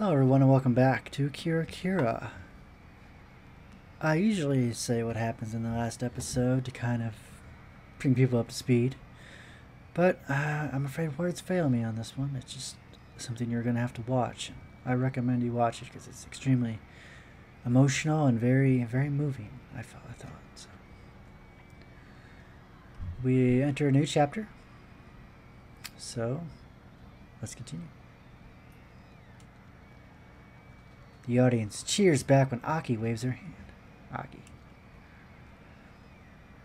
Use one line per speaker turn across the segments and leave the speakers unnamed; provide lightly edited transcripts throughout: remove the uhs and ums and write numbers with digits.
Hello everyone and welcome back to Kira. I usually say what happens in the last episode to kind of bring people up to speed, but I'm afraid words fail me on this one. It's just something you're going to have to watch. I recommend you watch it because it's extremely emotional and very, very moving, I thought. So, we enter a new chapter, so let's continue. The audience cheers back when Aki waves her hand. Aki.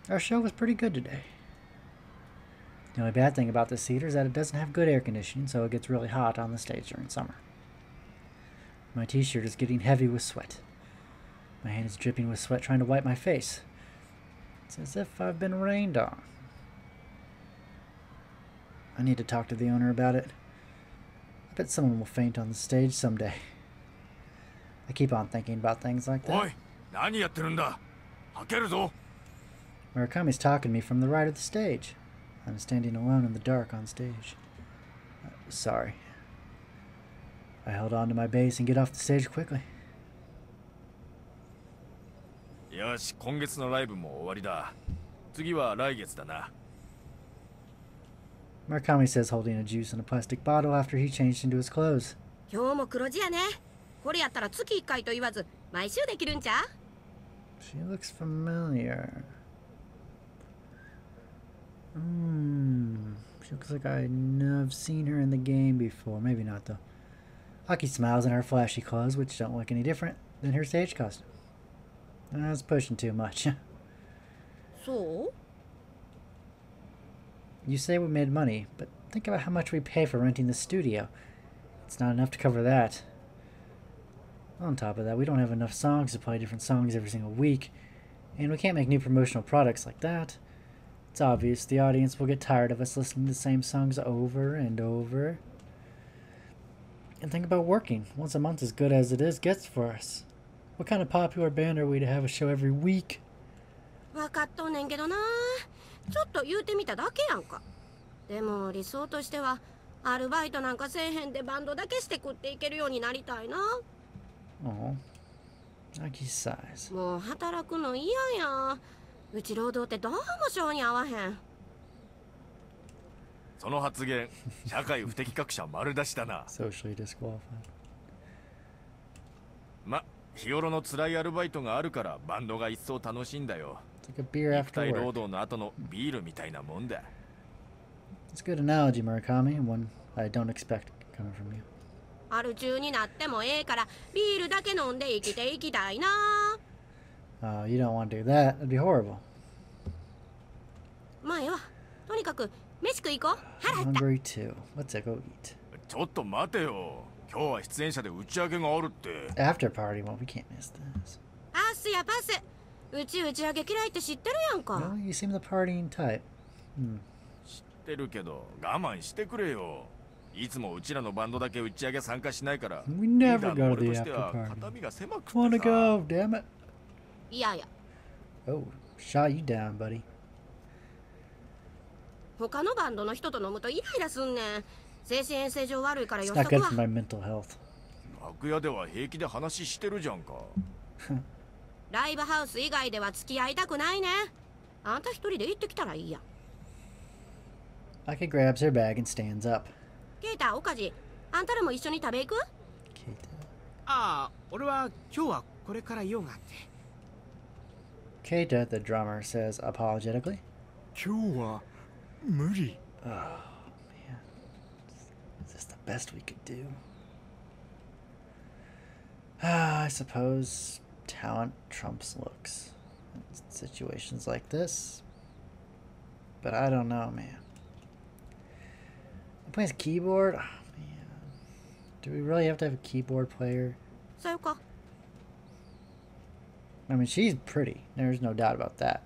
Our show was pretty good today. The only bad thing about this theater is that it doesn't have good air conditioning, so it gets really hot on the stage during summer. My t-shirt is getting heavy with sweat. My hand is dripping with sweat trying to wipe my face. It's as if I've been rained on. I need to talk to the owner about it. I bet someone will faint on the stage someday. I keep on thinking about things like that. Murakami's talking to me from the right of the stage. I'm standing alone in the dark on stage. Sorry. I held on to my bass and get off the stage quickly. Murakami says, holding a juice in a plastic bottle after he changed into his clothes. She looks familiar. She looks like I've seen her in the game before. Maybe not, though. Aki smiles in her flashy clothes, which don't look any different than her stage costume. I was pushing too much.
So?
You say we made money, but think about how much we pay for renting the studio. It's not enough to cover that. On top of that, we don't have enough songs to play different songs every single week, and we can't make new promotional products like that. It's obvious the audience will get tired of us listening to the same songs over and over. And think about working. Once a month, as good as it is, gets for us. What kind of popular band are we to have a show every week?
Well,
Oh, Aki sighs. Socially disqualified. It's like a beer after work. It's a good analogy, Murakami, and one I don't expect coming from you. You don't want to do that. That'd be horrible.
I'm
hungry too. Let's go eat. After party, well, we can't miss this. Well, you seem the partying type. We never go to the after party. Wanna go, damn it. Oh, shot you down, buddy. It's not good for my mental health. Aki grabs her bag and stands up. Keita. Keita, the drummer, says apologetically. Oh, man. Is this the best we could do? I suppose talent trumps looks in situations like this. But I don't know, man. He plays keyboard? Oh, man. Do we really have to have a keyboard player? I mean, she's pretty. There's no doubt about that.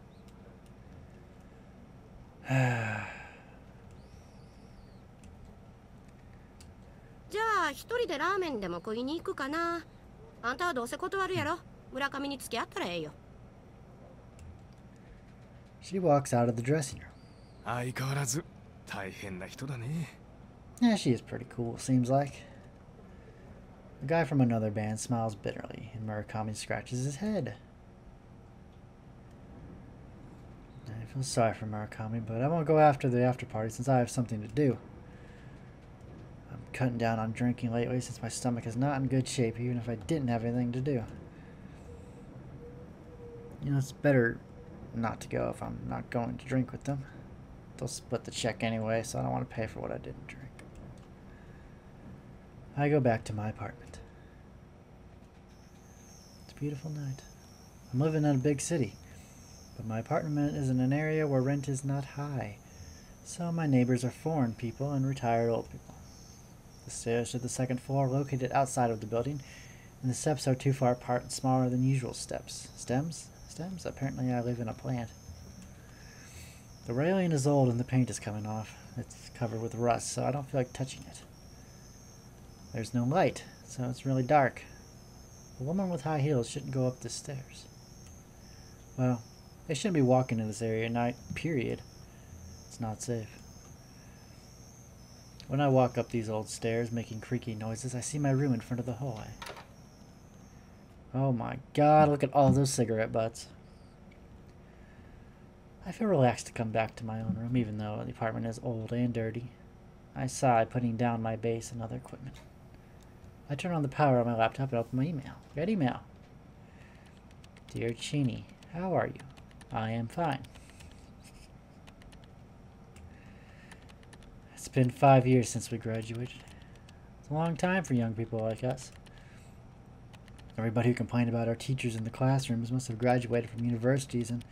She walks out of the dressing room. Yeah, she is pretty cool, it seems like. The guy from another band smiles bitterly, and Murakami scratches his head. I feel sorry for Murakami, but I won't go after the after party since I have something to do. I'm cutting down on drinking lately since my stomach is not in good shape, even if I didn't have anything to do. You know, it's better not to go if I'm not going to drink with them. They'll split the check anyway, so I don't want to pay for what I didn't drink. I go back to my apartment. It's a beautiful night. I'm living in a big city, but my apartment is in an area where rent is not high, so my neighbors are foreign people and retired old people. The stairs to the second floor are located outside of the building, and the steps are too far apart and smaller than usual steps. Stems? Stems? Apparently I live in a plant. The railing is old and the paint is coming off. It's covered with rust, so I don't feel like touching it. There's no light, so it's really dark. A woman with high heels shouldn't go up the stairs. Well, they shouldn't be walking in this area at night, period. It's not safe. When I walk up these old stairs, making creaky noises, I see my room in front of the hallway. Oh my god, look at all those cigarette butts. I feel relaxed to come back to my own room, even though the apartment is old and dirty. I sigh, putting down my bass and other equipment. I turn on the power on my laptop and open my email. Get email. Dear Chini, how are you? I am fine. It's been 5 years since we graduated. It's a long time for young people like us. Everybody who complained about our teachers in the classrooms must have graduated from universities and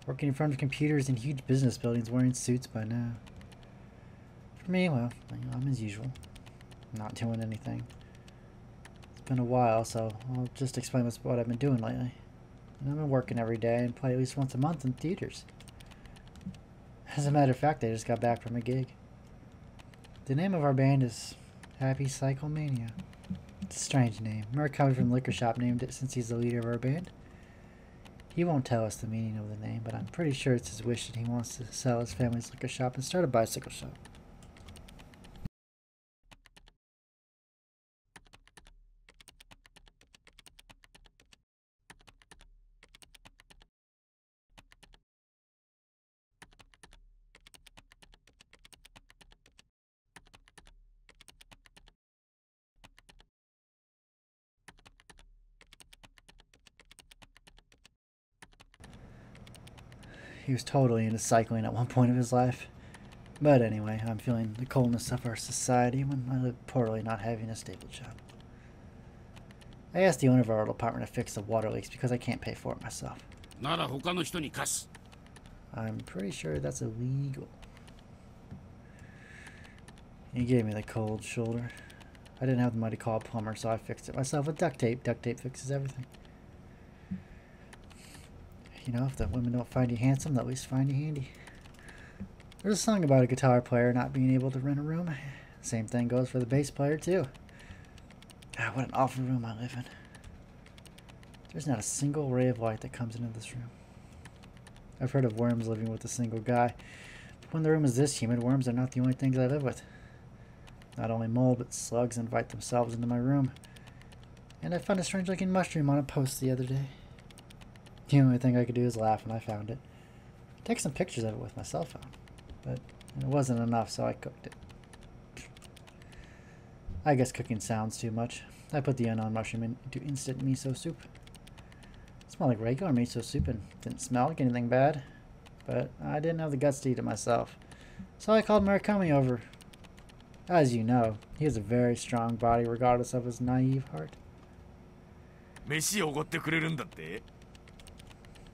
working in front of computers in huge business buildings wearing suits by now. For me, well, I'm as usual. Not doing anything. It's been a while, so I'll just explain what I've been doing lately. And I've been working every day and play at least once a month in theaters. As a matter of fact, I just got back from a gig. The name of our band is Happy Psychomania. It's a strange name. Murakami from the Liquor Shop named it since he's the leader of our band. He won't tell us the meaning of the name, but I'm pretty sure it's his wish that he wants to sell his family's liquor shop and start a bicycle shop. He was totally into cycling at one point of his life. But anyway, I'm feeling the coldness of our society when I live poorly not having a stable job. I asked the owner of our old apartment to fix the water leaks because I can't pay for it myself. I'm pretty sure that's illegal. He gave me the cold shoulder. I didn't have the money to call a plumber, so I fixed it myself with duct tape. Duct tape fixes everything. You know, if the women don't find you handsome, they'll at least find you handy. There's a song about a guitar player not being able to rent a room. Same thing goes for the bass player, too. God, what an awful room I live in. There's not a single ray of light that comes into this room. I've heard of worms living with a single guy. But when the room is this humid, worms are not the only things I live with. Not only mold, but slugs invite themselves into my room. And I found a strange-looking mushroom on a post the other day. The only thing I could do is laugh when I found it. Take some pictures of it with my cell phone. But it wasn't enough, so I cooked it. I guess cooking sounds too much. I put the unknown mushroom into instant miso soup. It smelled like regular miso soup and didn't smell like anything bad. But I didn't have the guts to eat it myself. So I called Murakami over. As you know, he has a very strong body regardless of his naive heart.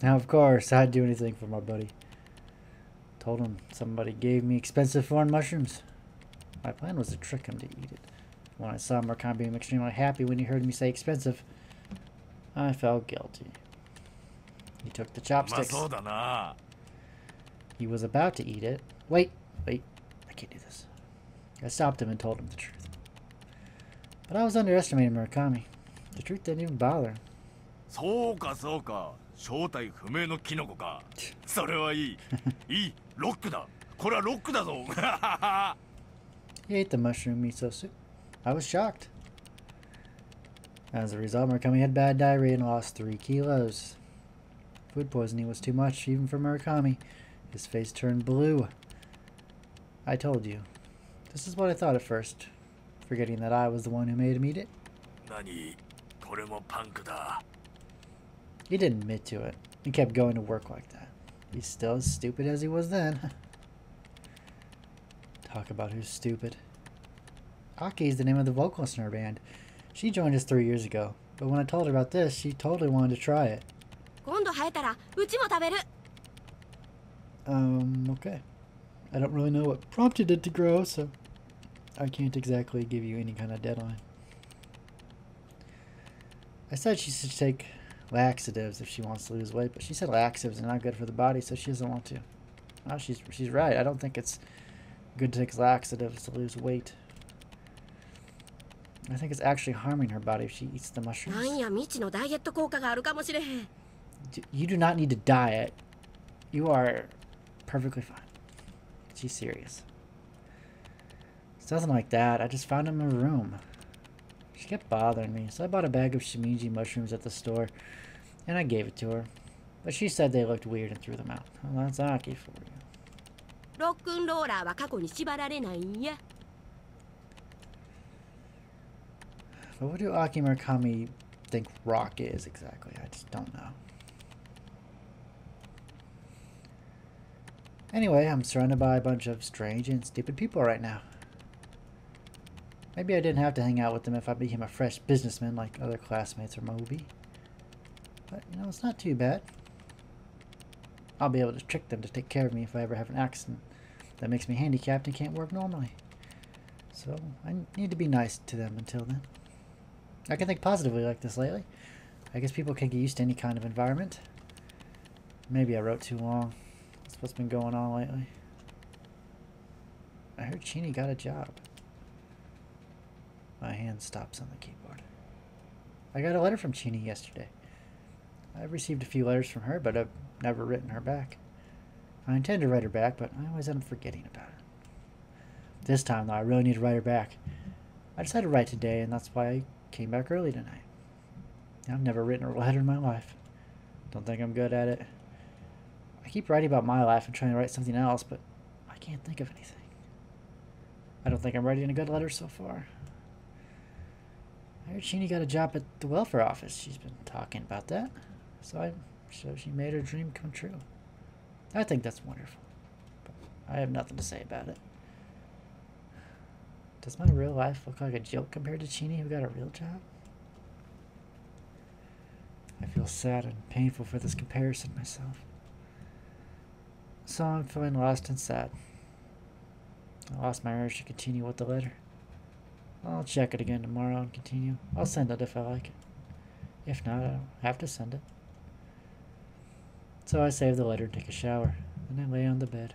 Now, of course, I'd do anything for my buddy. Told him somebody gave me expensive foreign mushrooms. My plan was to trick him to eat it. When I saw Murakami being extremely happy when he heard me say expensive, I felt guilty. He took the chopsticks. He was about to eat it. Wait, I can't do this. I stopped him and told him the truth. But I was underestimating Murakami. The truth didn't even bother him.
そうかそうか正体不明のキノコかそれはいいいいロックだこれはロックだぞ
He ate the mushroom miso soup. I was shocked. As a result, Murakami had bad diarrhea and lost 3 kilos. Food poisoning was too much, even for Murakami. His face turned blue. I told you. This is what I thought at first, forgetting that I was the one who made him eat it.
何これもパンクだ
He didn't admit to it. He kept going to work like that. He's still as stupid as he was then. Talk about who's stupid. Aki is the name of the vocalist in our band. She joined us 3 years ago, but when I told her about this, she totally wanted to try it.
今度生えたらうちも食べる
Okay. I don't really know what prompted it to grow, so I can't exactly give you any kind of deadline. I said she should take laxatives if she wants to lose weight, but she said laxatives are not good for the body, so she doesn't want to. Oh, she's right. I don't think it's good to take laxatives to lose weight. I think it's actually harming her body if she eats the
なん
mushrooms.
や未知のダイエット効果があるかもしれへん
You do not need to diet. You are perfectly fine. She's serious. It's nothing like that. I just found him in a room. She kept bothering me, so I bought a bag of shimiji mushrooms at the store, and I gave it to her. But she said they looked weird and threw them out. Well, that's Aki for you.
ロックンローラーは過去に縛られないんや
But what do Aki Murakami think rock is exactly? I just don't know. Anyway, I'm surrounded by a bunch of strange and stupid people right now. Maybe I didn't have to hang out with them if I became a fresh businessman like other classmates or Moby. But, you know, it's not too bad. I'll be able to trick them to take care of me if I ever have an accident that makes me handicapped and can't work normally. So, I need to be nice to them until then. I can think positively like this lately. I guess people can get used to any kind of environment. Maybe I wrote too long. That's what's been going on lately. I heard Chini got a job. My hand stops on the keyboard. I got a letter from Chini yesterday. I've received a few letters from her, but I've never written her back. I intend to write her back, but I always end up forgetting about it. This time, though, I really need to write her back. I decided to write today, and that's why I came back early tonight. I've never written a letter in my life. Don't think I'm good at it. I keep writing about my life and trying to write something else, but I can't think of anything. I don't think I'm writing a good letter so far. I heard Sheenie got a job at the welfare office. She's been talking about that. So she made her dream come true. I think that's wonderful. But I have nothing to say about it. Does my real life look like a joke compared to Sheenie who got a real job? I feel sad and painful for this comparison myself. So I'm feeling lost and sad. I lost my urge to continue with the letter. I'll check it again tomorrow and continue. I'll send it if I like it. If not, I don't have to send it. So I save the letter and take a shower. Then I lay on the bed.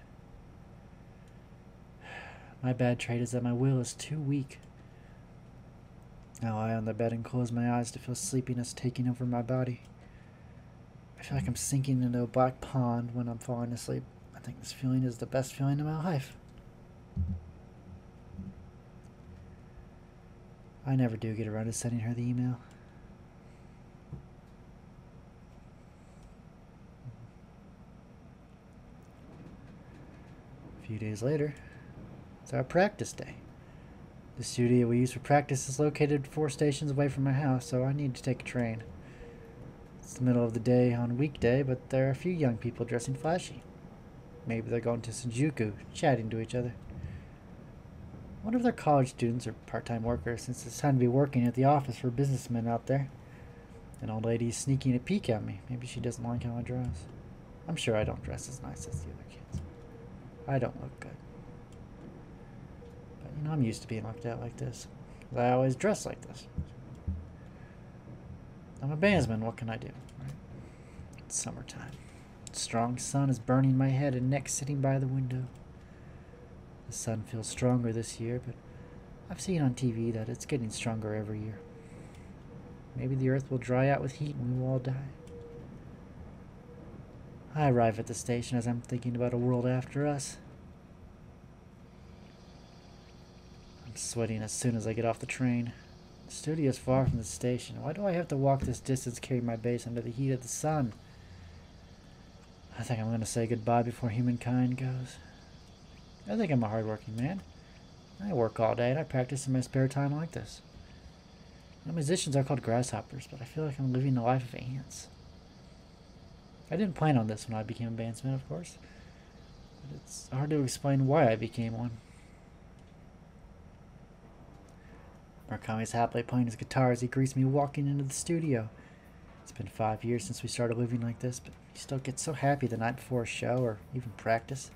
My bad trait is that my will is too weak. I lie on the bed and close my eyes to feel sleepiness taking over my body. I feel like I'm sinking into a black pond when I'm falling asleep. I think this feeling is the best feeling in my life. I never do get around to sending her the email. A few days later, it's our practice day. The studio we use for practice is located 4 stations away from my house, so I need to take a train. It's the middle of the day on a weekday, but there are a few young people dressing flashy. Maybe they're going to Shinjuku, chatting to each other. I wonder if they're college students or part-time workers, since it's time to be working at the office for businessmen out there. An old lady's sneaking a peek at me. Maybe she doesn't like how I dress. I'm sure I don't dress as nice as the other kids. I don't look good. But, you know, I'm used to being looked at like this. I always dress like this. I'm a bandsman, what can I do? Right? It's summertime. The strong sun is burning my head and neck sitting by the window. The sun feels stronger this year, but I've seen on TV that it's getting stronger every year. Maybe the earth will dry out with heat and we will all die. I arrive at the station as I'm thinking about a world after us. I'm sweating as soon as I get off the train. The studio is far from the station. Why do I have to walk this distance, carry my base under the heat of the sun? I think I'm going to say goodbye before humankind goes. I think I'm a hardworking man. I work all day and I practice in my spare time like this. You know, musicians are called grasshoppers, but I feel like I'm living the life of ants. I didn't plan on this when I became a bandsman, of course. But it's hard to explain why I became one. Murakami's happily playing his guitar as he greets me walking into the studio. It's been 5 years since we started living like this, but he still gets so happy the night before a show or even practice.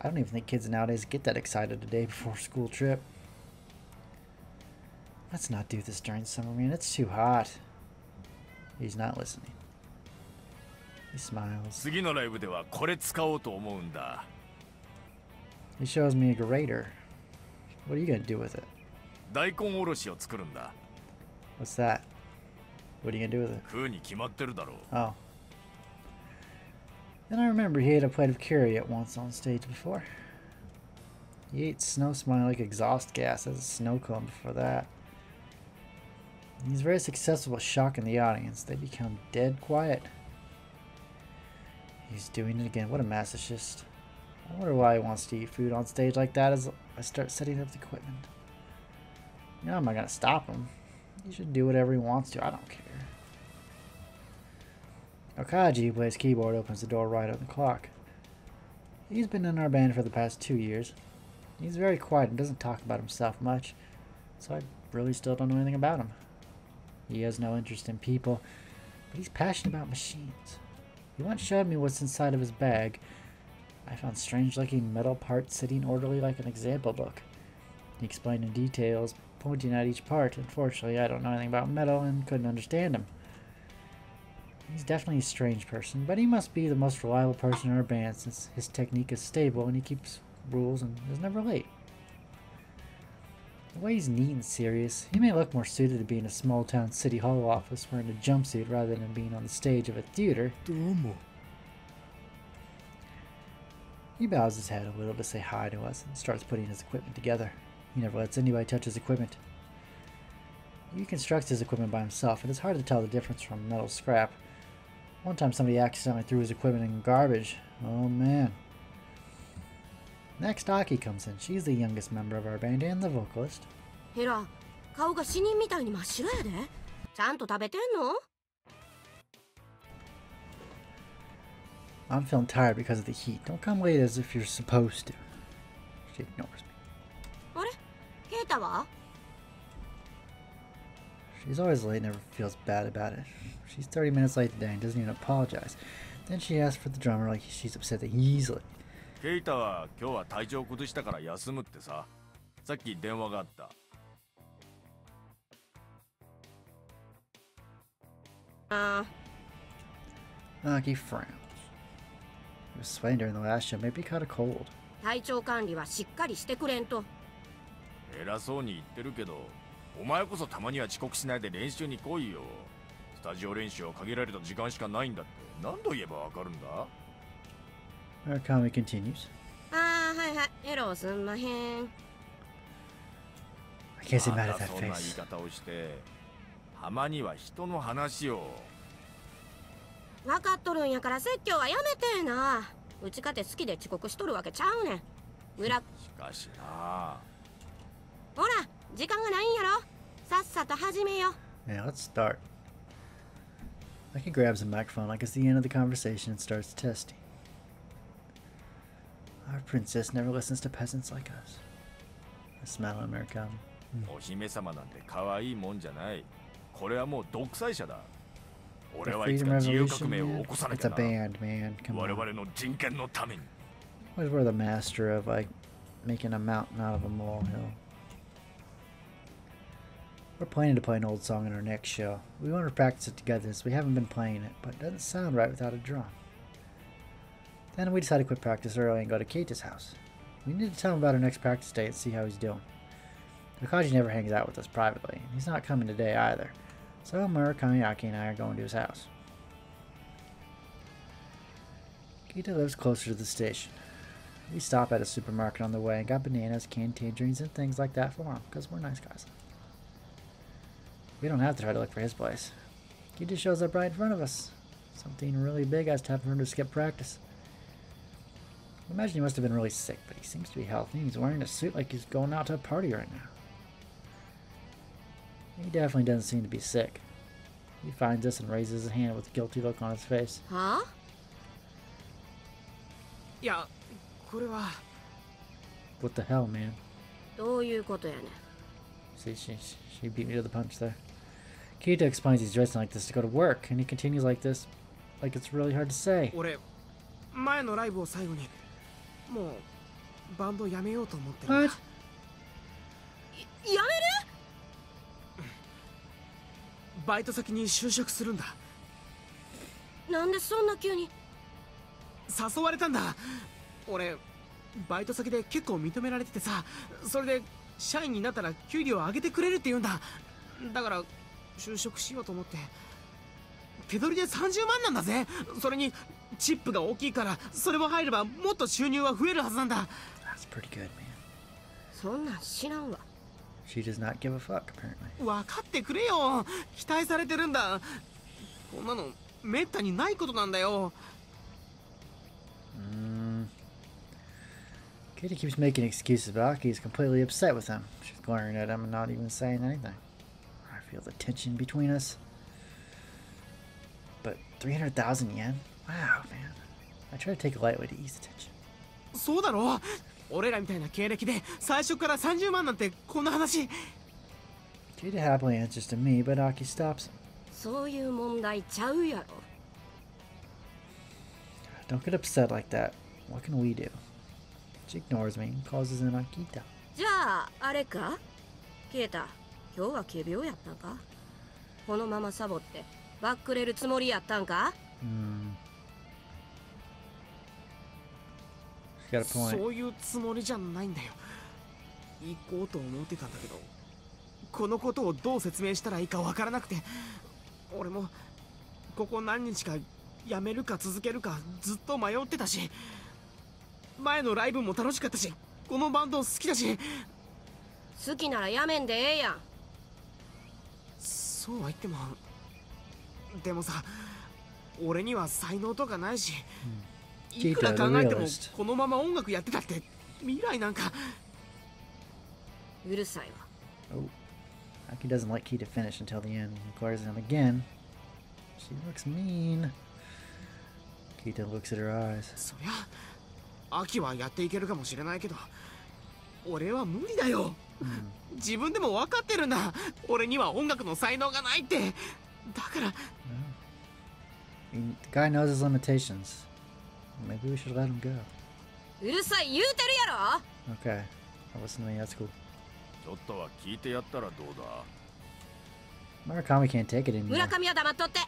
I don't even think kids nowadays get that excited the day before a school trip. Let's not do this during summer, man. It's too hot. He's not listening. He smiles.
次のライブではこれ使おうと思うんだ。
He shows me a grater. What are you gonna do with it?
大根おろしを作るんだ。
What's that? What are you gonna do with it?
食うに決まってるだろう。
Oh. Then I remember he ate a plate of curry at once on stage before. He ate snow smelling like exhaust gas as a snow cone before that. He's very successful at shocking the audience. They become dead quiet. He's doing it again. What a masochist. I wonder why he wants to eat food on stage like that as I start setting up the equipment. You know, I'm not going to stop him. He should do whatever he wants to. I don't care. Okaji, who plays keyboard, opens the door right on the clock. He's been in our band for the past 2 years. He's very quiet and doesn't talk about himself much, so I really still don't know anything about him. He has no interest in people, but he's passionate about machines. He once showed me what's inside of his bag. I found strange-looking metal parts sitting orderly like an example book. He explained in details, pointing at each part. Unfortunately, I don't know anything about metal and couldn't understand him. He's definitely a strange person, but he must be the most reliable person in our band since his technique is stable and he keeps rules and is never late. The way he's neat and serious, he may look more suited to be in a small-town city hall office wearing a jumpsuit rather than being on the stage of a theater. He bows his head a little to say hi to us and starts putting his equipment together. He never lets anybody touch his equipment. He constructs his equipment by himself, and it's hard to tell the difference from metal scrap. One time somebody accidentally threw his equipment in garbage. Oh man. Next, Aki comes in. She's the youngest member of our band and the vocalist.
ヘラ、顔が死人みたいに真っ白やで。ちゃんと食べてんの？
I'm feeling tired because of the heat. Don't come late as if you're supposed to. She ignores me.
あれ？ケイタは？
She's always late and never feels bad about it. She's 30 minutes late today and doesn't even apologize. Then she asks for the drummer like she's upset that he's late.
ケイタは今日は体調崩したから休むってさ。さっき電話があった。
Aki frowns. He was sweating during the last show. Maybe he caught a cold.
体調管理はしっかりしてくれんと。
偉そうに言ってるけど、お前こそたまには遅刻しないで練習に来いよ。スタジオ練習は限られた時間しかないんだって何度言えばわかるんだ？
Murakami continues.
ああ、はいはい。エロすんまへん。
I can't say mad
ま
at
た
that
そんな言い
face.
方をして、たまには人の話を。
分かっとるんやから説教はやめてえな。うちかて好きで遅刻しとるわけちゃうねん。裏。
しかしな。
ほら、時間がないんやろ。さっさと始めよ。
Yeah, let's start. Aki grabs a microphone like it's the end of the conversation and starts testing. Our princess never listens to peasants like us. I smile at Murakami.
お姫様なんて可愛いもんじゃない。これはもう独裁者だ。
The
俺はいつ
Freedom
か自由革
Revolution,
命を
man.
起こさな
It's
きゃ
a
な。
band, man. Come
我
on.
々の人権のために。
Always we're the master of like making a mountain out of a molehill. We're planning to play an old song in our next show. We want to practice it together since we haven't been playing it, but it doesn't sound right without a drum. Then we decide to quit practice early and go to Keita's house. We need to tell him about our next practice day and see how he's doing. Akaji never hangs out with us privately, and he's not coming today either. So Murakami, Aki, and I are going to his house. Keita lives closer to the station. We stop at a supermarket on the way and got bananas, canned tangerines, and things like that for him, because we're nice guys. We don't have to try to look for his place. He just shows up right in front of us. Something really big has to happen for him to skip practice. I imagine he must have been really sick, but he seems to be healthy. He's wearing a suit like he's going out to a party right now. He definitely doesn't seem to be sick. He finds us and raises his hand with a guilty look on his face.
Huh?
いや、これは
What the hell, man?
どういうことやねん。
See, she beat me to the punch there. Kita explains he's dressing like this to go to work, and he continues like this, like it's really hard to say.
俺前のライブを最後にもうバンドやめようと思ってるんだ。
What?
やめ
バイト先に就職するんだ。
る？なんでそんな急に？
誘われたんだ。俺バイト先で結構認められててさ、それで社員になったら給料上げてくれるって言うんだ。だから就職しようと思って。手取りで30万なんだぜ。それにチップが大きいから、それも入ればもっと収入は増えるはずなんだ。
That's pretty good, man.
そんなん知らんわ。
She does not give a fuck, apparently.
分かってくれよ。期待されてるんだ。こんなのめったにないことなんだよ。
Kitty keeps making excuses, but Aki's completely upset with him. She's glaring at him and not even saying anything. I feel the tension between us. But 300,000 yen? Wow, man. I try to take it lightly to ease the tension.
そうだろう。俺らみたいな経歴で最初から30万なんてこんな話。
Kitty happily answers to me, but Aki stops him.
そういう問題ちゃうやろ。
Don't get upset like that. What can we do? She ignores me and calls us in Akita.
じゃああれか？ケイタ、今日は仮病やったんか？このままサボってバックれるつもりやったんか？
She's got a point.
そういうつもりじゃないんだよ。行こうと思ってたんだけど、このことをどう説明したらいいかわからなくて、俺もここ何日かやめるか続けるかずっと迷ってたし、前のライブも楽しかったし、このバンド好きだし。
好きならやめんでええやん。
そうは言っても、でもさ、俺には才能とかないし、いくら考えてもこのまま音楽やってたって未来なんか。
うるさいわ。
Oh. Aki doesn't let Kita finish until the end. He glares at him again. She looks mean. Kita looks at her eyes.
そりゃ秋はやっていけるかもしれないけど、俺は無理だよ。自分でも分かってるんだ。俺には音楽の才能がないって。だから。
I mean, the guy knows his limitations. Maybe we should let him go.
うるさい言うてるやろ。
Okay. I'll listen to me. That's cool.
ちょっとは聞いてやったらどうだ。
Murakami can't take it anymore.
村上は黙っとって。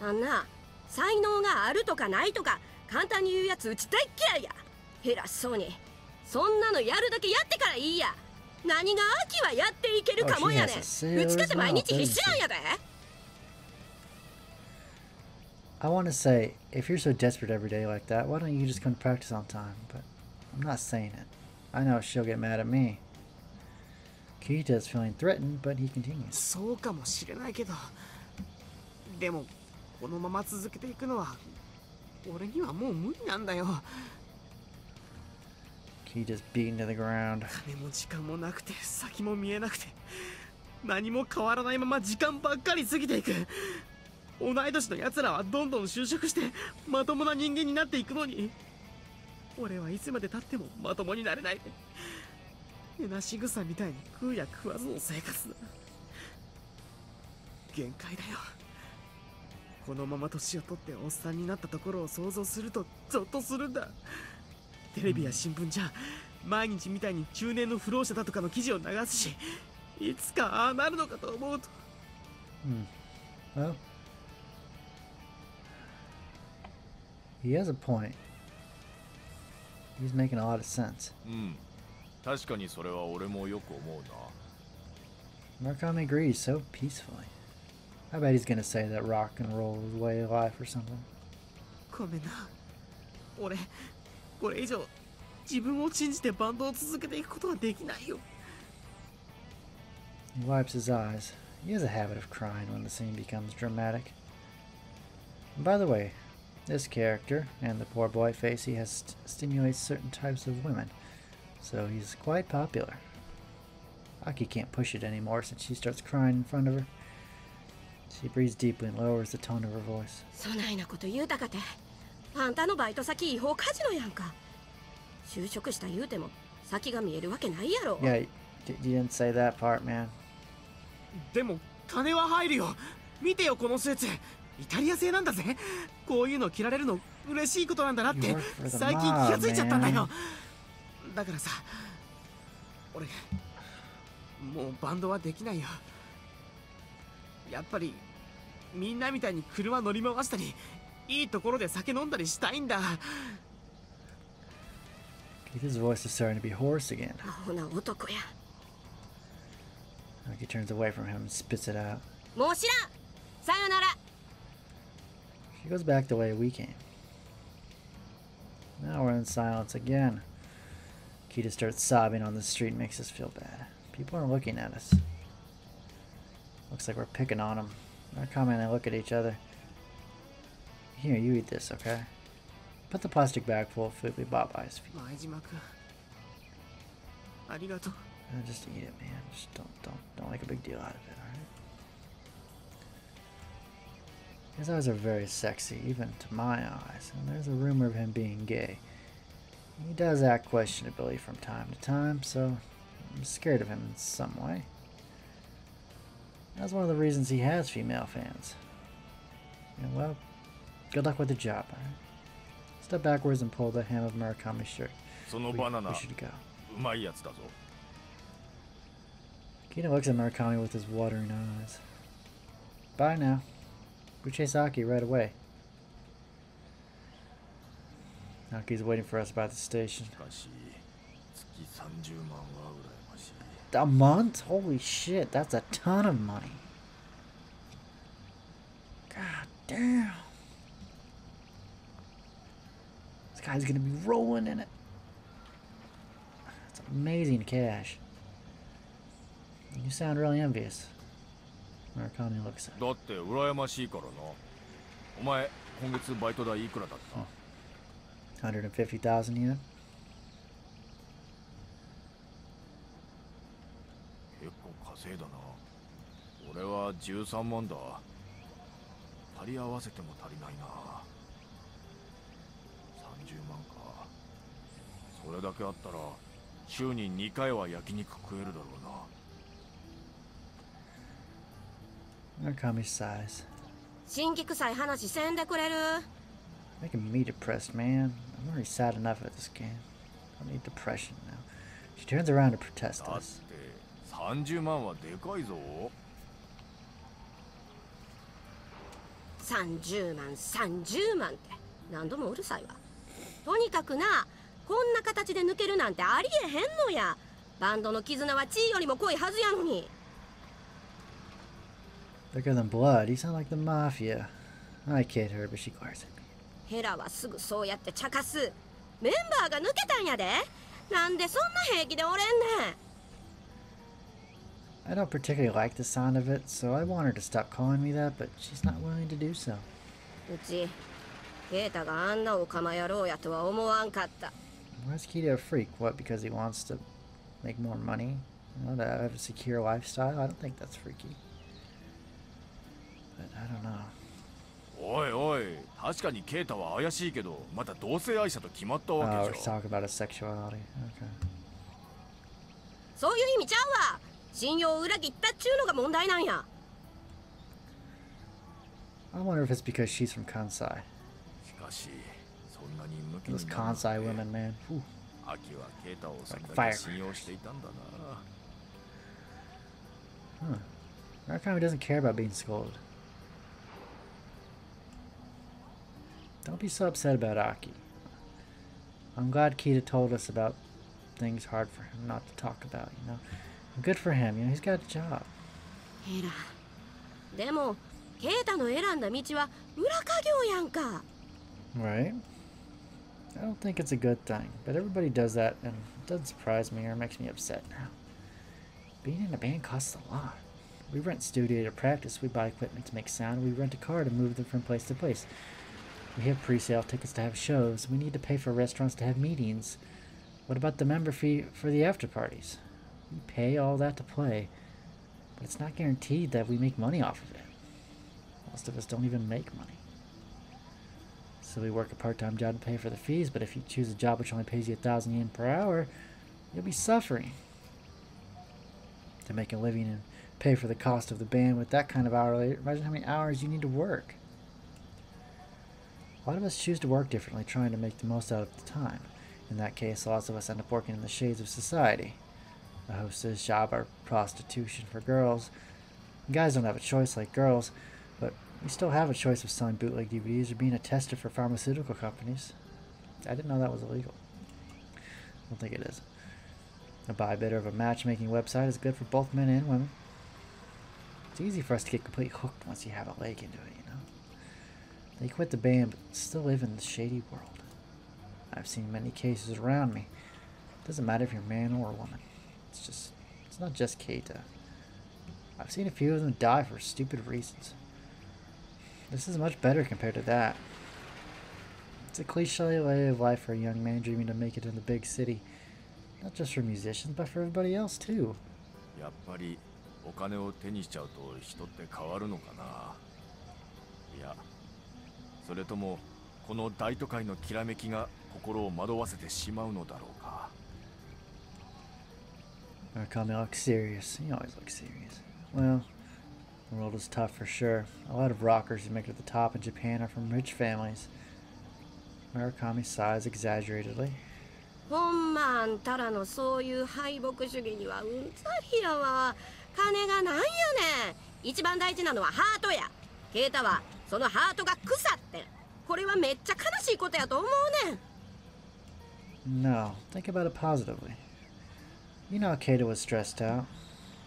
あんな才能があるとかないとか簡単に言うやつうち大っ嫌いや。偉そうに。そんなのやるだけやってからいいや。何が秋はやっていけるかもやねん。うちかて毎日必死なんやで。
I want to say, if you're so desperate every day like that, why don't you just come to practice on time? But I'm not saying it. I know she'll get mad at me. Kita's feeling threatened, but he continues.
そうかもしれないけど、でもこのまま続けていくのは俺にはもう無理なんだよ。
Kita's beaten to the ground.
金も時間もなくて先も見えなくて、何も変わらないまま時間ばっかり過ぎていく。同い年の奴らはどんどん就職してまともな人間になっていくのに、俺はいつまで経ってもまともになれない。根なし草みたいに食うや食わずの生活だ。限界だよ。このまま年を取っておっさんになったところを想像するとゾッとするんだ。テレビや新聞じゃ毎日みたいに中年の不老者だとかの記事を流すし、いつかああなるのかと思うと。
Well, he has a point. He's making a lot of sense.
確かにそれは俺もよく思うな。
Murakami agrees so peacefully. I bet he's gonna say that rock and roll is way of life or something.
ごめんな。俺、これ以上自分を信じてバンドを続けていくことはできないよ。
He wipes his eyes. He has a habit of crying when the scene becomes dramatic. And by the way, this character and the poor boy face he has stimulates certain types of women, so he's quite popular. Aki can't push it anymore since she starts crying in front of her. She breathes deeply and lowers the tone of her voice.
そないなこと言うたかて、あんたのバイト先違法カジノやんか。就職した言うても先が見えるわけないやろ。
Yeah, you didn't say that part, man.
でも金は入るよ。見てよこのスーツ。イタリア製なんだぜ。こういうの着られるの嬉しいことなんだなって最近気がついちゃったんだよ。だからさ、俺もうバンドはできないよ。やっぱりみんなみたいに車乗り回したり、いいところで酒飲んだりしたいんだ。
Keith's voice is starting to be hoarse again.
アホな男や。
Aki turns away from him and spits it out.
もう知らん。さよなら。
She goes back the way we came. Now we're in silence again. Kita starts sobbing on the street and makes us feel bad. People are looking at us. Looks like we're picking on them. Narukami and I look at each other. Here, you eat this, okay? Put the plastic bag full of food we bought by his feet.
前島君、ありがとう。
Just eat it, man. Just don't make a big deal out of it, alright? His eyes are very sexy, even to my eyes, and there's a rumor of him being gay. He does act questionably from time to time, so I'm scared of him in some way. That's one of the reasons he has female fans. And well, good luck with the job, alright? Step backwards and pull the hem of Murakami's shirt.
そのバナナ
We should go.
うまいやつだぞ。
Kita looks at Murakami with his watering eyes. Bye now. We chase Aki right away. Aki's waiting for us by the station.
しかし月30万は羨ましい。
A month? Holy shit, that's a ton of money. God damn. This guy's gonna be rolling in it. That's amazing cash. You sound really envious. Murakami looks at
だって羨ましいからな。お前今月バイト代いくらだった
150,000 yen.
結構稼いだな。俺は13万だ。足り合わせても足りないな。30万か。それだけあったら週に2回は焼肉食えるだろうな。
Murakami sighs.
辛気臭い話せんでくれる。
Making me depressed, man. I'm already sad enough at this game. I don't need depression now. She turns around to protest
だっ
us.
て30万はでかいぞ。
30万30万って何度もうるさいわ。とにかくな、こんな形で抜けるなんてありえへんのや。バンドの絆は地位よりも濃いはずやのに。
Thicker than blood. You sound like the mafia. I kid her, but she glares at me.
ヘラはすぐそうやって茶化す。メンバーが抜けたんやで。なんでそんな平気でおれんねん。
I don't particularly like the sound of it, so I want her to stop calling me that, but she's not willing to do so.
うちケイタがあんなオカマ野郎やとは思わんかった。
Why is Kita a freak? What, because he wants to make more money? You know, to have a secure lifestyle? I don't think that's freaky. But I don't know.
おいおい、確かにケイタは怪しいけど、また同性愛者と決まったわ
Oh,
け
we're
じゃん。
talking about his sexuality. Okay.
そういう意味ちゃうわ。信用を裏切ったっちゅうのが問題なんや。
I wonder if it's because she's from Kansai.
しかし、そんなに向き
Those
になるなんて
Kansai women, man. Whew.
アキはケイタをそん
Like
だ
fire.
け信用していたんだな。
Murakami doesn't care about being scolded. Don't be so upset about Aki. I'm glad Kita told us about things hard for him not to talk about, you know. Good for him, you know, he's got a job.
ヘラ。でもケイタの選んだ道は裏稼業やんか。
Right? I don't think it's a good thing, but everybody does that, and it doesn't surprise me or makes me upset now. Being in a band costs a lot. We rent studio to practice, we buy equipment to make sound, we rent a car to move them from place to place. We have pre-sale tickets to have shows, we need to pay for restaurants to have meetings. What about the member fee for the after parties? We pay all that to play, but it's not guaranteed that we make money off of it. Most of us don't even make money. So we work a part-time job to pay for the fees, but if you choose a job which only pays you 1,000 yen per hour, you'll be suffering. To make a living and pay for the cost of the band with that kind of hourly, imagine how many hours you need to work. A lot of us choose to work differently, trying to make the most out of the time. In that case, lots of us end up working in the shades of society. A hostess job or prostitution for girls. Guys don't have a choice like girls, but we still have a choice of selling bootleg DVDs or being a tester for pharmaceutical companies. I didn't know that was illegal. I don't think it is. A buy bidder of a matchmaking website is good for both men and women. It's easy for us to get completely hooked once you have a leg into it, you know? They quit the band but still live in the shady world. I've seen many cases around me. It doesn't matter if you're a man or a woman. It's not just Keita. I've seen a few of them die for stupid reasons. This is much better compared to that. It's a cliche way of life for a young man dreaming to make it in the big city. Not just for musicians, but for everybody else too.
やっぱりお金を手にしちゃうと人って変わるのかな。いや、それともこの大都会のきらめきが心を惑わせてしまうのだろうか。
Murakami looks serious. He always looks serious. Well, the world is tough for sure. A lot of rockers who make it to the top in Japan are from rich families. Murakami sighs exaggeratedly.
ほんまあんたらのそういう敗北主義にはうんざりやわ。金がなんやねん。一番大事なのはハートや。ケイタはそのハートが腐って。これはめっちゃ悲しいことやと思うねん。
No, think about it positively. You know Keita was stressed out.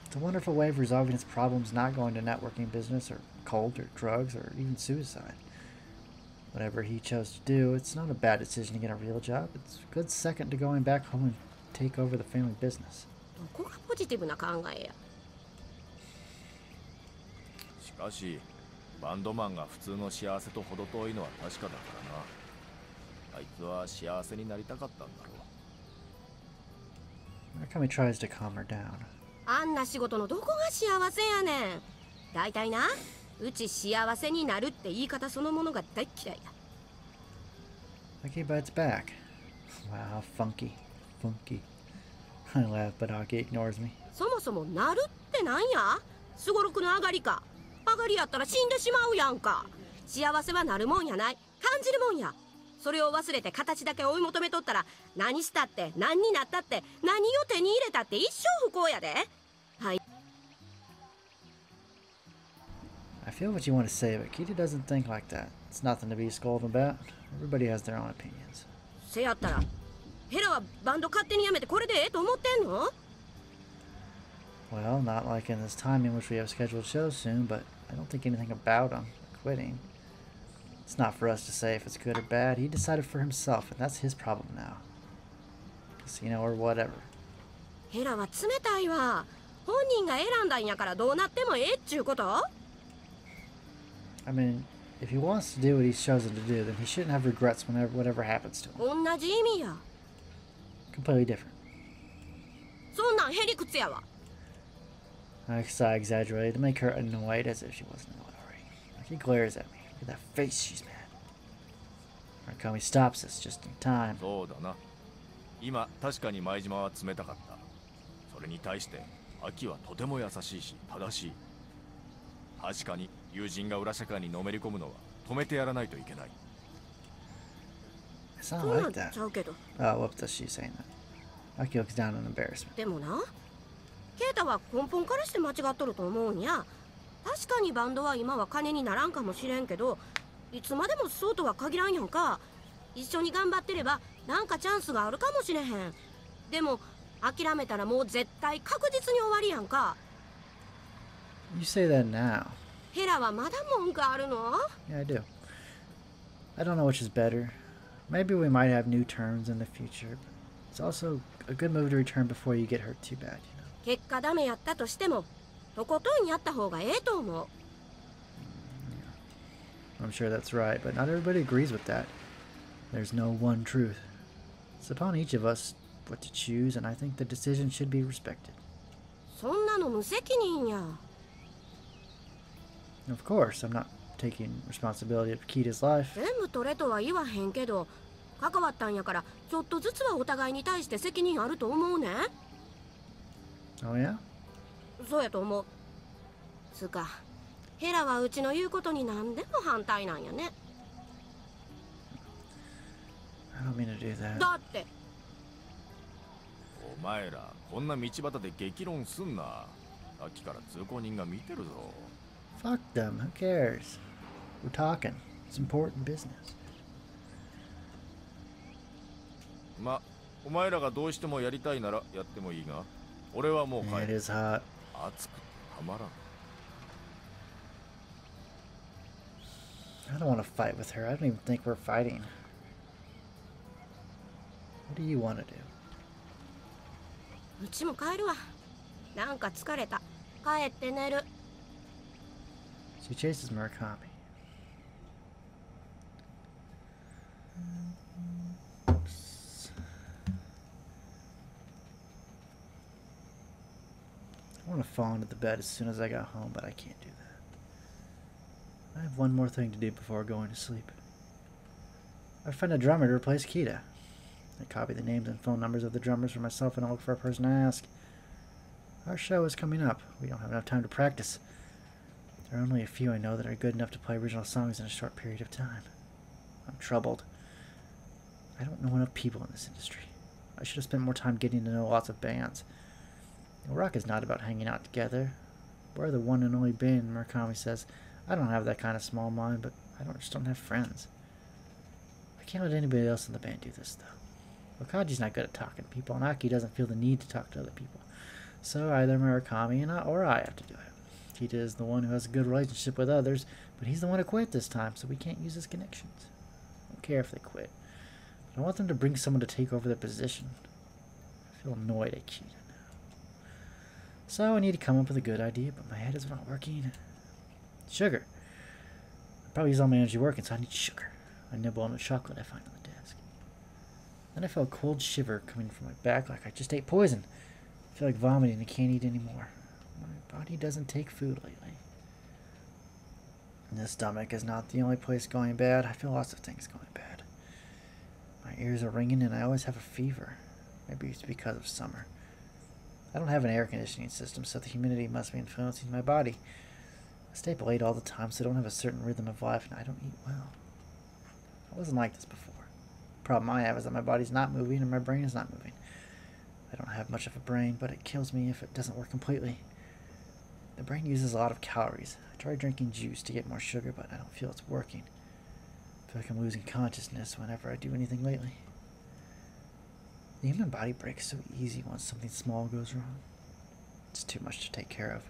It's a wonderful way of resolving his problems, not going to networking business or cult or drugs or even suicide. Whatever he chose to do, it's not a bad decision to get a real job. It's a good second to going back home and take over the family business.
どこがポジティブな考えや。
しかし、バンドマンが普通の幸せと程遠いのは確かだからな。あいつは幸せになりたかったんだろう。
Murakami tries to calm her down.
あんな仕事のどこが幸せやねん。だいたいな、うち幸せになるって言い方そのものが大嫌いや。
Aki bites back. Wow, funky. Funky. I laugh, but Aki ignores me.
そもそもなるってなんや？すごろくの上がりか。上がりやったら死んでしまうやんか。幸せはなるもんやない。感じるもんや。それを忘れて形だけ追い求めとったら、何したって何になったって何を手に入れたって一生不幸やで。はい。
I feel what you want to say, but Keita doesn't think like that. It's nothing to be scolded about. Everybody has their own opinions.
せやったら、ヘラはバンド勝手にやめてこれでええと思ってんの？
Well, not like in this time in which we have scheduled shows soon, but I don't think anything about him quitting. It's not for us to say if it's good or bad. He decided for himself, and that's his problem now. Casino or whatever.
ヘラは冷たいわ。本人が選んだんやからどうなってもええっちゅうこと？
I mean, if he wants to do what he's chosen to do, then he shouldn't have regrets whenever whatever happens to him.
同じ意味や。
Completely different.
そんなんへりくつやわ。
I sigh exaggerated to make her annoyed as if she wasn't annoyed already. Like he glares at me. Look at that face, she's mad. Murakami stops us just in time.
そうだな。今確かに前島は冷たかった。それに対して秋はとても優しいし正しい。確かに友人が裏社会にのめり込むのは止めてやらないといけない。
It's not
そうなん
like
ち
that.
ゃうけど。
Oh, what does she saying that? Aki looks down in embarrassment.
でもな、ケイタは根本からして間違っとると思うんや。確かにバンドは今は金にならんかもしれんけど、いつまでもそうとは限らんやんか。一緒に頑張ってればなんかチャンスがあるかもしれへん。でも諦めたらもう絶対確実に終わりやんか。
You say that now.
ヘラはまだ文句あるの？
Yeah, I do. I don't know which is better. Maybe we might have new terms in the future, but it's also a good move to return before you get hurt too bad, you know.
結果ダメやったとしても、とことんやった方がええと思う。
I'm sure that's right, but not everybody agrees with that. There's no one truth. It's upon each of us what to choose, and I think the decision should be respected.
そんなの無責任や。
Of course, I'm not taking responsibility of Kita's life.
全部取れとは言わへんけど、関わったんやからちょっとずつはお互いに対して責任あると思うね。
Oh yeah?
そうやと思う。つか、ヘラはうちの言うことに何でも反対なんやね。
I don't mean to do that.
だって。
お前らこんな道端で激論すんな。さっきから通行人が見てるぞ。
Fuck them, who cares? We're talking. It's important business.
ま、お前らがどうしてもやりたいならやってもいいが、俺はもう帰
It
る。
is hot.
暑くてたまらん。
I don't want to fight with her. I don't even think we're fighting. What do you want to do?
うちも帰るわ。なんか疲れた。帰って寝る。
She chases Murakami. Oops. I want to fall into the bed as soon as I got home, but I can't do that. I have one more thing to do before going to sleep. I find a drummer to replace Kita. I copy the names and phone numbers of the drummers for myself and I look for a person to ask. Our show is coming up. We don't have enough time to practice. There are only a few I know that are good enough to play original songs in a short period of time. I'm troubled. I don't know enough people in this industry. I should have spent more time getting to know lots of bands. Rock is not about hanging out together. We're the one and only band, Murakami says. I don't have that kind of small mind, but just don't have friends. I can't let anybody else in the band do this, though. Wakaji's not good at talking to people, and Aki doesn't feel the need to talk to other people. So either Murakami or I have to do it. Kita is the one who has a good relationship with others, but he's the one who quit this time, so we can't use his connections. I don't care if they quit. But I want them to bring someone to take over their position. I feel annoyed at Kita now. So I need to come up with a good idea, but my head is not working. Sugar. I probably use all my energy working, so I need sugar. I nibble on the chocolate I find on the desk. Then I feel a cold shiver coming from my back like I just ate poison. I feel like vomiting and can't eat anymore. My body doesn't take food lately. And the stomach is not the only place going bad. I feel lots of things going bad. My ears are ringing and I always have a fever. Maybe it's because of summer. I don't have an air conditioning system, so the humidity must be influencing my body. I stay up late all the time, so I don't have a certain rhythm of life, and I don't eat well. I wasn't like this before. The problem I have is that my body's not moving and my brain is not moving. I don't have much of a brain, but it kills me if it doesn't work completely. The brain uses a lot of calories. I try drinking juice to get more sugar, but I don't feel it's working. I feel like I'm losing consciousness whenever I do anything lately. The human body breaks so easy once something small goes wrong. It's too much to take care of.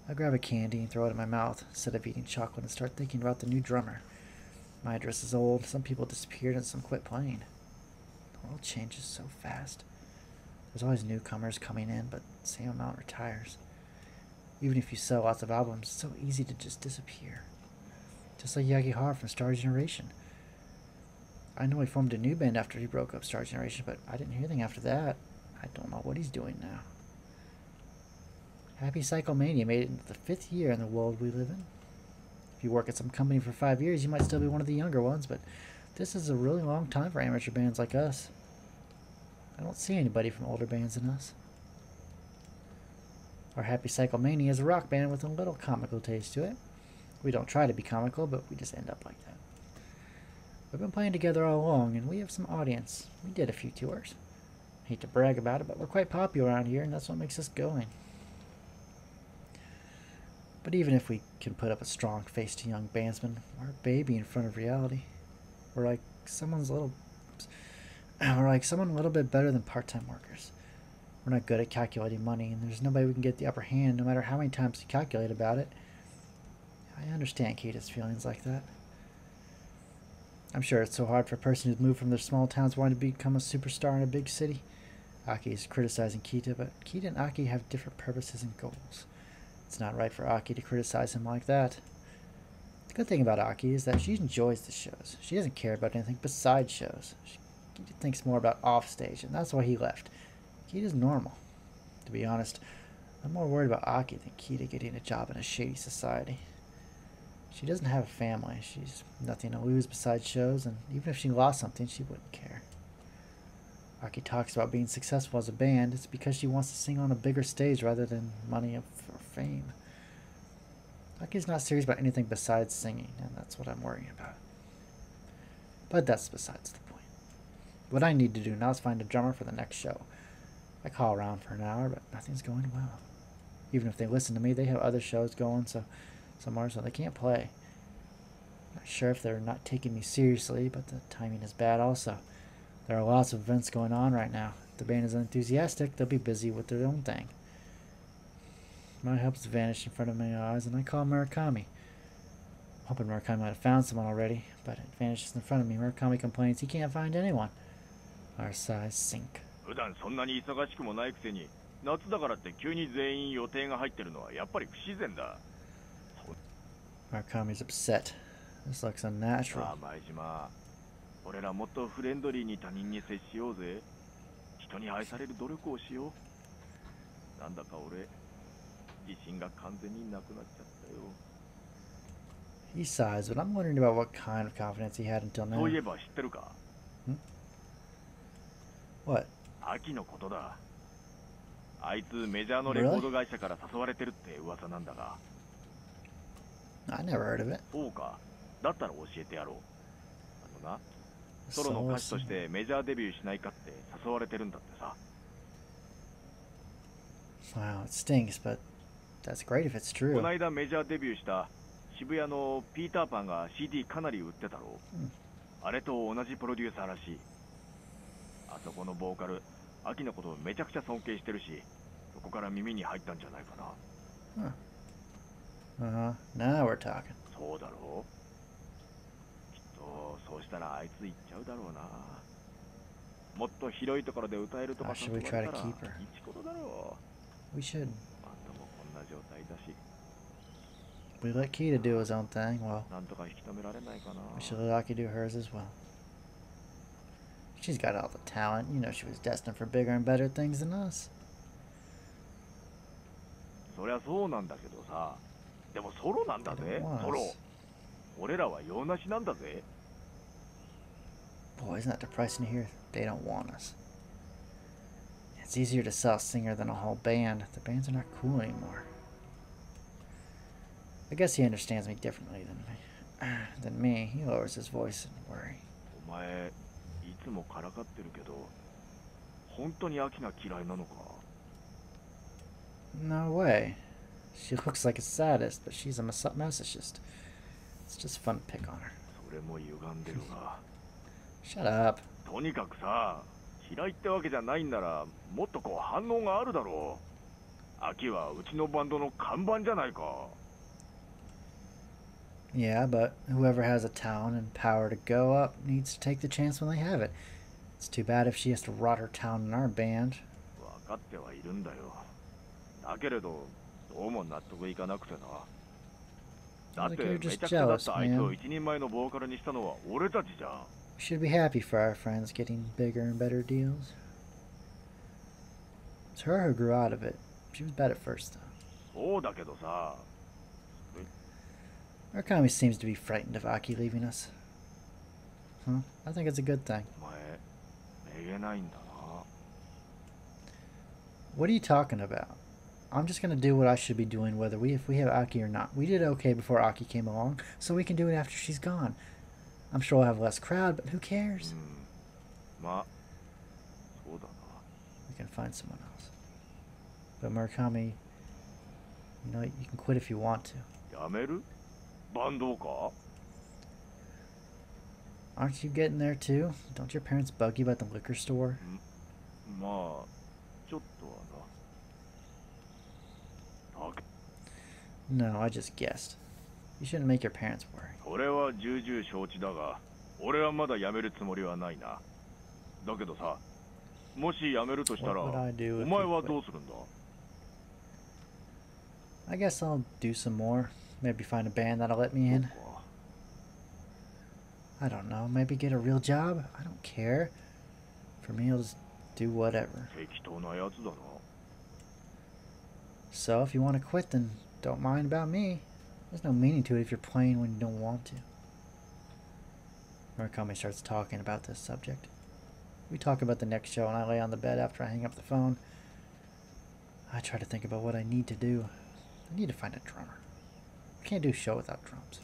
I grab a candy and throw it in my mouth instead of eating chocolate and start thinking about the new drummer. My address is old, some people disappeared and some quit playing. The world changes so fast. There's always newcomers coming in, but the same amount retires. Even if you sell lots of albums, it's so easy to just disappear. Just like Yagihara from Star Generation. I know he formed a new band after he broke up Star Generation, but I didn't hear anything after that. I don't know what he's doing now. Happy Psychomania made it into the 5th year in the world we live in. If you work at some company for 5 years, you might still be one of the younger ones, but this is a really long time for amateur bands like us. I don't see anybody from older bands than us. Our Happy Psychomania is a rock band with a little comical taste to it. We don't try to be comical, but we just end up like that. We've been playing together all along, and we have some audience. We did a few tours. Hate to brag about it, but we're quite popular around here, and that's what makes us going. But even if we can put up a strong face to young bandsmen, we're a baby in front of reality. We're like someone a little bit better than part-time workers. We're not good at calculating money, and there's nobody we can get the upper hand no matter how many times you calculate about it. I understand Kita's feelings like that. I'm sure it's so hard for a person who's moved from their small towns wanting to become a superstar in a big city. Aki is criticizing Kita, but Kita and Aki have different purposes and goals. It's not right for Aki to criticize him like that. The good thing about Aki is that she enjoys the shows. She doesn't care about anything besides shows. She thinks more about offstage, and that's why he left. Kita's normal. To be honest, I'm more worried about Aki than Kita getting a job in a shady society. She doesn't have a family. She's nothing to lose besides shows, and even if she lost something, she wouldn't care. Aki talks about being successful as a band. It's because she wants to sing on a bigger stage rather than money or fame. Aki's not serious about anything besides singing, and that's what I'm worrying about. But that's besides the point. What I need to do now is find a drummer for the next show. I call around for an hour, but nothing's going well. Even if they listen to me, they have other shows going somewhere, so they can't play. Not sure if they're not taking me seriously, but the timing is bad also. There are lots of events going on right now. If the band is enthusiastic, they'll be busy with their own thing. My help's vanished in front of my eyes, and I call Murakami. Hoping Murakami might have found someone already, but it vanishes in front of me. Murakami complains he can't find anyone. Our size sink.
普段そんなに忙しくもないくせに、夏だからって急に全員予定が入ってるのはやっぱり不自然だ。
Murakami's upset. This looks unnatural.
ああ、前島。俺らもっとフレンドリーに他人に接しようぜ。人に愛される努力をしよう。なんだか俺、自信が完全になくなっちゃったよ。
He sighs, but I'm wondering about what kind of confidence he had until now.
そういえば知ってるか？
What?
秋のことだ。あいつメジャーのレコード会社から誘われてるって噂なんだが。
I never heard of it.
そうか。だったら教えてやろう。あのな、ソロの歌手としてメジャーデビューしないかって誘われてるんだってさ。
Wow, it stinks, but that's great if it's
こ
true.
の間メジャーデビューした渋谷のピーターパンが CD かなり売ってたろう。あれと同じプロデューサーらしい。あそこのボーカル、秋のことをめちゃくちゃ尊敬してるし、そこから耳に入ったんじゃないかな。
Now we're talking.
そうだろう。きっとそうしたらあいつ行っちゃうだろうな。もっと広いところで歌えるとか誘われたらいちことだろう。
We should.
あんたもこんな状態だし。
We let Kita do his own thing. Well,
なんとか引き止められないかな。
we should let Aki do hers as well. She's got all the talent. You know she was destined for bigger and better things than us.
そりゃそうなんだけどさ。でもソロなんだぜ。ソロ。俺らは用なしなんだぜ。
Boy, isn't that depressing to hear? They don't want us. It's easier to sell a singer than a whole band. The bands are not cool anymore. I guess he understands me differently than me. He lowers his voice in worry.
お前、いつもからかってるけど、本当にアキナ嫌いなのか？
No way. She looks like a sadist, but she's a masochist. It's just fun to pick on her.
それも歪んでるが。
Shut up.
とにかくさ、嫌いってわけじゃないんなら、もっとこう反応があるだろう。アキはうちのバンドの看板じゃないか。
Yeah, but whoever has a talent and power to go up needs to take the chance when they have it. It's too bad if she has to rot her talent in our band.
分かってはいるんだよ。だけれど、どうも納得いかなくてな。だってめちゃくちゃだったあいつを一人前のボーカルにしたのは俺たちじゃん。
We should be happy for our friends getting bigger and better deals. It's her who grew out of it. She was bad at first, though.
そうだけどさ。
Murakami seems to be frightened of Aki leaving us. Huh? I think it's a good thing.
お前、めげないんだな。
What are you talking about? I'm just gonna do what I should be doing if we have Aki or not. We did okay before Aki came along, so we can do it after she's gone. I'm sure we'll have less crowd, but who cares?
まあ、そうだな。
We can find someone else. But Murakami, you know, you can quit if you want to.
やめる？バンドか？
Aren't you getting there too? Don't your parents bug you about the liquor store?
まあ、ちょっとはな。
No, I just guessed. You shouldn't make your parents worry.
それは重々承知だが、俺はまだ辞めるつもりはないな。だけどさ、もし辞めるとしたら、お前はどうするんだ？
I guess I'll do some more. Maybe find a band that'll let me in. I don't know. Maybe get a real job? I don't care. For me, I'll just do whatever.
適当なやつだな。
So if you want to quit, then don't mind about me. There's no meaning to it if you're playing when you don't want to. Murakami starts talking about this subject. We talk about the next show, and I lay on the bed after I hang up the phone. I try to think about what I need to do. I need to find a drummer. I can't do a show without drums.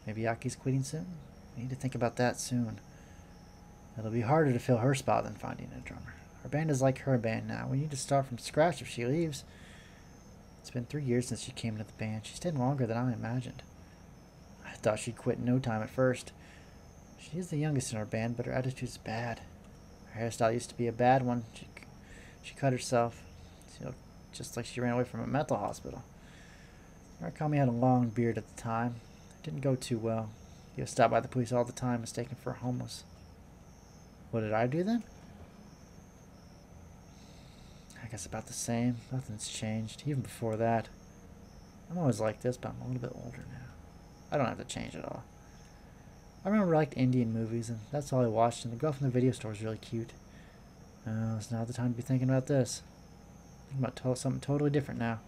Maybe Yaki's quitting soon? I need to think about that soon. It'll be harder to fill her spot than finding a drummer. Our band is like her band now. We need to start from scratch if she leaves. It's been 3 years since she came into the band. She stayed longer than I imagined. I thought she'd quit in no time at first. She is the youngest in our band, but her attitude's bad. Her hairstyle used to be a bad one. She cut herself. She looked just like she ran away from a mental hospital. Murakami had a long beard at the time. It didn't go too well. He was stopped by the police all the time, mistaken for homeless. What did I do then? I guess about the same. Nothing's changed, even before that. I'm always like this, but I'm a little bit older now. I don't have to change at all. I remember I liked Indian movies, and that's all I watched, and the girl from the video store was really cute. Oh, it's not the time to be thinking about this. Think about something totally different now.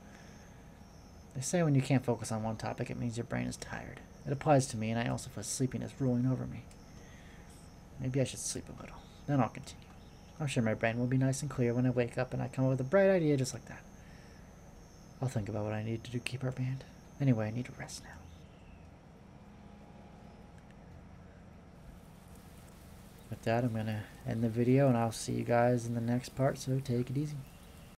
They say when you can't focus on one topic, it means your brain is tired. It applies to me, and I also feel sleepiness rolling over me. Maybe I should sleep a little. Then I'll continue. I'm sure my brain will be nice and clear when I wake up and I come up with a bright idea just like that. I'll think about what I need to do to keep our band. Anyway, I need to rest now. With that, I'm going to end the video, and I'll see you guys in the next part, so take it easy.